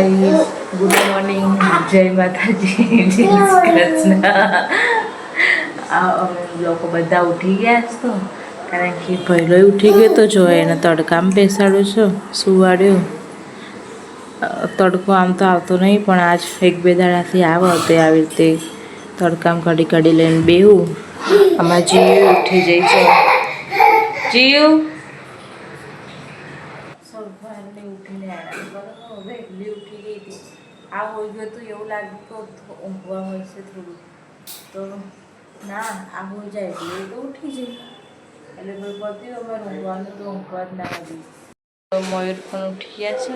Guys, good morning, જય માતાજી, જય શ્રી કૃષ્ણ. અમે લોકો બધા ઉઠી ગયા છે તો કારણ કે પહેલો ઉઠી ગયો તો જો એને તડકામાં બેસાડ્યો છો સુવાડ્યો. તડકો આમ તો આવતો નહીં પણ આજ એક બે દાડાથી આવે તે આવી રીતે તડકામાં કાઢી કાઢી લઈને બેહું. આમાં જીવ ઉઠી જાય છે. જીવ સવારની ઉઠીને વહેલી ઉઠી ગઈ હતી. આ હોઈ ગયું તો એવું લાગ્યું કે ઊંઘવા હોય છે થોડું તો ના આ હોઈ જાય એટલે એ તો ઉઠી જાય એટલે કોઈ પત્યું અમારે ઊંઘવાનું તો ઊંઘવા જ ના હતી. તો મયુર પણ ઉઠી ગયા છે.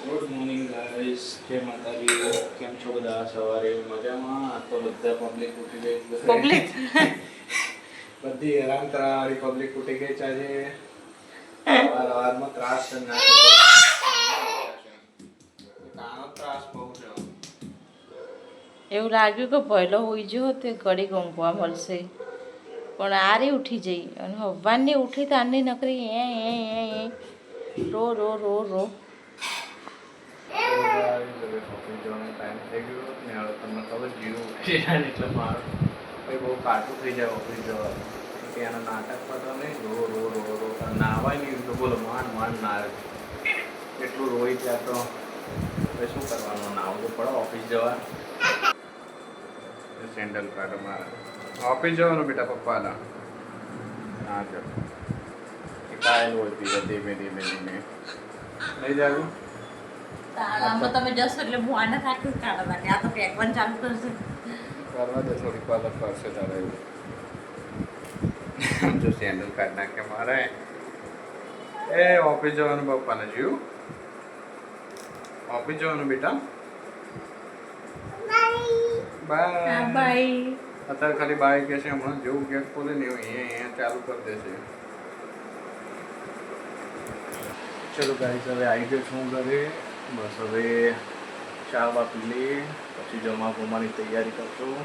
ગુડ મોર્નિંગ ગાઈસ, જય માતાજી. કેમ છો બધા? સવારે મજામાં? આ તો બધા પબ્લિક ઉઠી ગઈ. પબ્લિક બધી હેરાન કરાવાળી પબ્લિક ઉઠી ગઈ છે આજે. સવારમાં ત્રાસ છે નાનો ત્રાસ બહુ છે. એવું લાગ્યું કે પહેલો હોઈ ગયો તે ઘડી ઊંઘવા મળશે પણ આરે ઉઠી જઈ અને હવારની ઉઠી તો આની નકરી એ રો રો રો રો. ટાઈમ થઈ ગયો ને હવે તમને ખબર જીવ ઉઠી જાય એટલે મારું બહુ કાટું થઈ જાય ઓફિસ જવાનું. ત્યાંના નાટક પતો નહીં, રો રો રો રો નાવાય નહીં તો બોલો માંડ માંડ ના એટલું રોઈ ત્યાં તો હવે શું કરવાનું? નાવું તો પડો ઓફિસ જવા. સેન્ડલ કાઢો મારે ઓફિસ જવાનું બેટા પપ્પાના. હા ચાલો કાયલ હોય ધીરે ધીમે ધીમે ધીમે નહીં જાગું. આમાં તમે જશો એટલે હું આને રાખી કાઢવાની આ તો ફેંકવાનું ચાલુ કરશે. કરવા દે થોડીક વાર કરશે તારે એવું. જો સેન્ડલ કાઢ નાખે મારે એ ઓફિસ જવાનું પપ્પાને જીવ. ઓફિસ જવાનું બેટા. Bye bye. અત્યારે ખાલી બાય કે છે. હમણાં જેવું ગેટ ખોલે ને એવું અહીંયા ચાલુ કરી દેશે. ચલો ગાઈસ, હવે આવી ગયો છું ઘરે. બસ હવે ચા બા પી લઈએ પછી જમવા ગમવાની તૈયારી કરશું.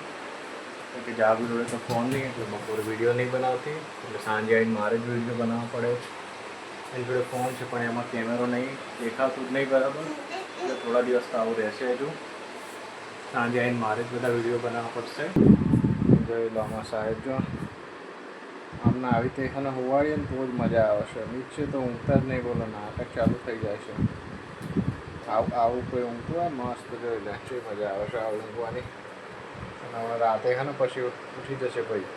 કે જાગુ જોડે તો ફોન નહીં એટલે બપોરે વિડીયો નહીં બનાવતી એટલે સાંજે આવીને મારે જ વિડીયો બનાવવા પડે. એની જોડે ફોન છે પણ એમાં કેમેરો નહીં દેખાતું જ નહીં બરાબર એટલે થોડા દિવસ તો આવું રહેશે. હજુ સાંજે આવીને મારે જ બધા વિડીયો બનાવવા પડશે. જોઈ લો આમાં સાહેબ જો આમને આવી રીતે એને હોવાડીએ ને તો જ મજા આવશે. નીચે તો ઊંઘતા જ નહીં, બોલો નાટક ચાલુ થઈ જાય છે. આવું કોઈ ઊંઘતું હોય મસ્ત જોઈ લે શું મજા આવે છે આવું ઊંઘવાની. અને હવે રાતે છે ને પછી ઉઠી જશે ભાઈ.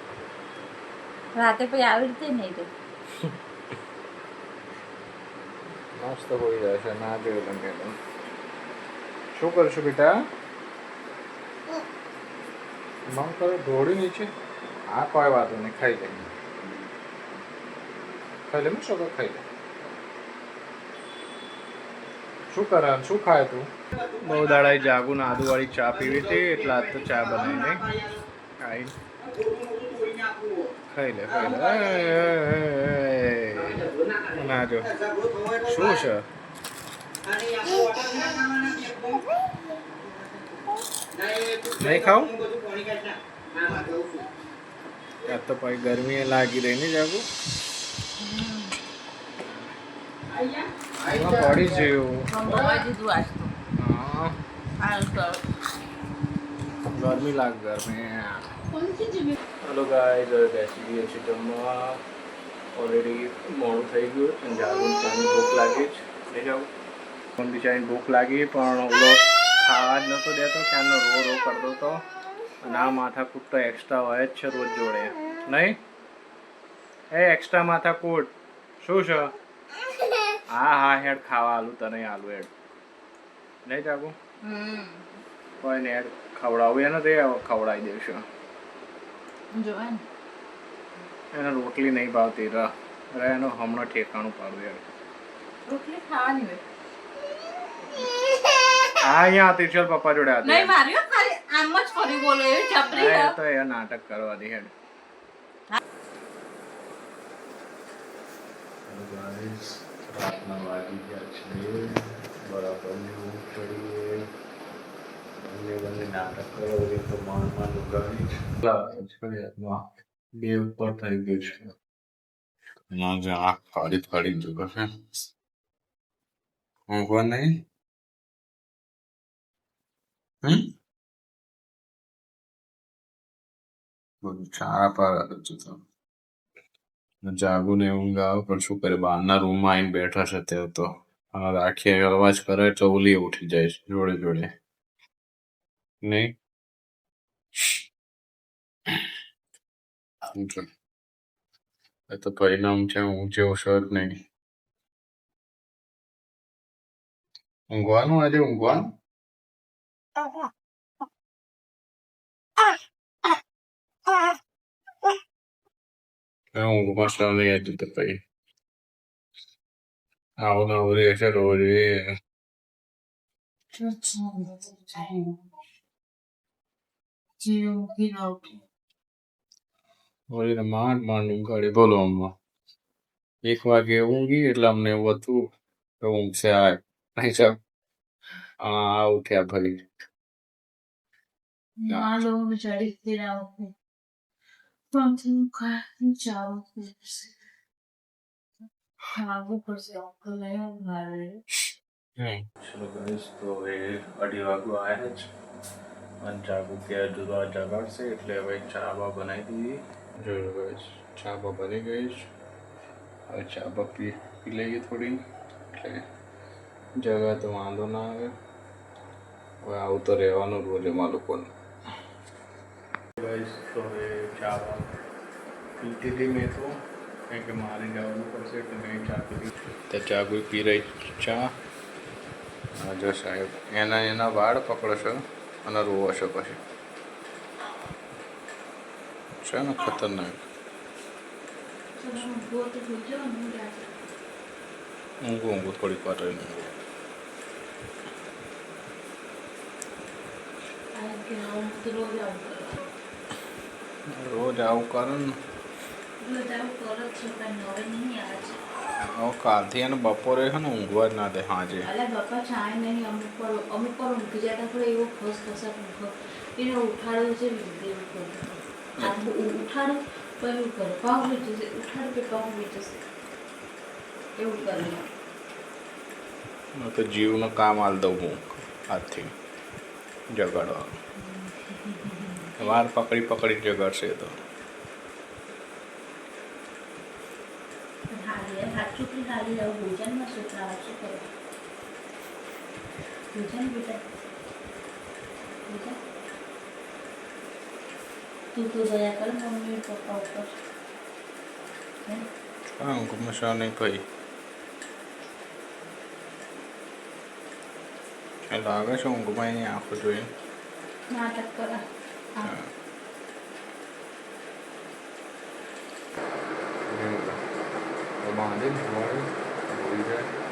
રાતે પછી આવી રીતે નહીં તો મસ્ત હોઈ જાય છે. ના જોયું તમે શું કરશું બેટા? મમ કરો ઢોળી નીચે. આ કોઈ વાતો નહીં, ખાઈ લે ખાઈ લે શું ખાઈ લે. શું કરે શું ખાય તું? બહુ દાડા જાગું ને આદુવાળી ચા પીવી હતી એટલે આજ તો ચા બનાવી નહીં. ખાઈ લે ખાઈ લે. ના જો શું છે? નહીં ખાવ? ત્યાં તો પછી ગરમી લાગી રહી ને જાગું પડી જેવું. ગરમી લાગ ગરમી. હલો ગાઈસ, હવે બેસી ગઈએ છીએ જમવા. ઓલરેડી મોડું થઈ ગયું અને જાગું ચાની ભૂખ લાગી જ નહીં જાઉં. પણ બિચારીને ભૂખ લાગી પણ ઓલો ખાવા જ નહોતો દેતો. ક્યાંનો રો રો કરતો હતો અને આ માથાકૂટ તો એક્સ્ટ્રા હોય જ છે રોજ જોડે નહીં. એ એક્સ્ટ્રા માથાકૂટ શું છે? હા હા હેડ ખાવા આલું તને આલું હેડ નહીં જાગું. કોઈ ને હેડ ખવડાવું એને તો ખવડાવી દેશું. એને રોટલી નહીં ભાવતી રે એનું હમણાં ઠેકાણું પાડું યાર. રોટલી ખાવાની હોય. હા અહીંયા હતી ચાલ પપ્પા જોડે હતી. નહીં માર્યો ખાલી આમ જ ફરી બોલો એ ચપરી હા તો એ નાટક કરવા દે હેડ. રાતના વાગી ગયા છે બરાબર ઊંઘ પડીએ બંને નાટક કરો તો માન માન ઉગાડી બે ઉપર થઈ ગયું છે. ના જે આંખ ફાડી ફાડી જોવે છે ઊંઘવા નહીં. બધું સારા પર જાગું ને ઊંઘ આવે પણ શું કરે બહારના રૂમમાં આવીને બેઠા છે તે તો રાખીએ અવાજ કરે તો ઓલી ઉઠી જાય છે જોડે જોડે નહીં એ તો પરિણામ છે હું જેવો સર નહીં ઊંઘવાનું આજે ઊંઘવાનું ઊંઘમાં સર નહીં હતી તો પછી આવું ને આવું રહેશે રોજ વળીને માંડ માંડ ઊંઘાડી બોલો અમ્મા 1 વાગે ઊંઘી એટલે અમને એવું હતું કે ઊંઘશે આ નહીં સાહેબ આ ઉઠ્યા ભાઈ ચલો ગાઈસ તો હવે 2:30 વાગવા આવ્યા જ અને જાગુ કે હજુ તો આ જગાડશે એટલે હવે ચા બા બનાવી દીધી જોયું ગાઈસ ચા બા બની ગઈ છે હવે ચા બા પી લઈએ થોડી એટલે જગા તો વાંધો ના આવે હવે આવું તો રહેવાનું રોજ એમાં લોકોને ગાઈસ તો હવે ચા બા પીતી હતી મેં તો કારણ કે મારે જવાનું પડશે એટલે મેં ચા પીધી તો ચા કોઈ પી રહી ચા જો સાહેબ એના વાળ પકડશો અને રોવાશો પછી છે ને ખતરનાક ઊંઘું થોડીક વાર રહીને રોજ આવું કરો ને હવે કાલથી એને બપોરે છે ને ઊંઘવા જ ના દે સાંજે બાપા ચાય નહીં અમુક પર ઊંઘી જતા પણ એવો ખસખસાટ ઊંઘો એને ઉઠાડો છે ઉઠાડો પણ એવું કરે પાઉં બી જશે ઉઠાડો કે પાઉં બી જશે એવું કરે તો જીવનું કામ હાલ દઉં હું હાથથી જગાડવા વાર પકડી પકડી જગાડશે તો છોકરી હાલી જાવ ભોજનમાં છોકરા શું કરે ભોજન બેટા તું તો દયા કર મમ્મી પપ્પા ઉપર હા ઊંઘમાં શા નહીં ભાઈ લાગે છે ઊંઘમાં એની આંખો જોઈએ નાટક કરા બાંધીને બોલી જાય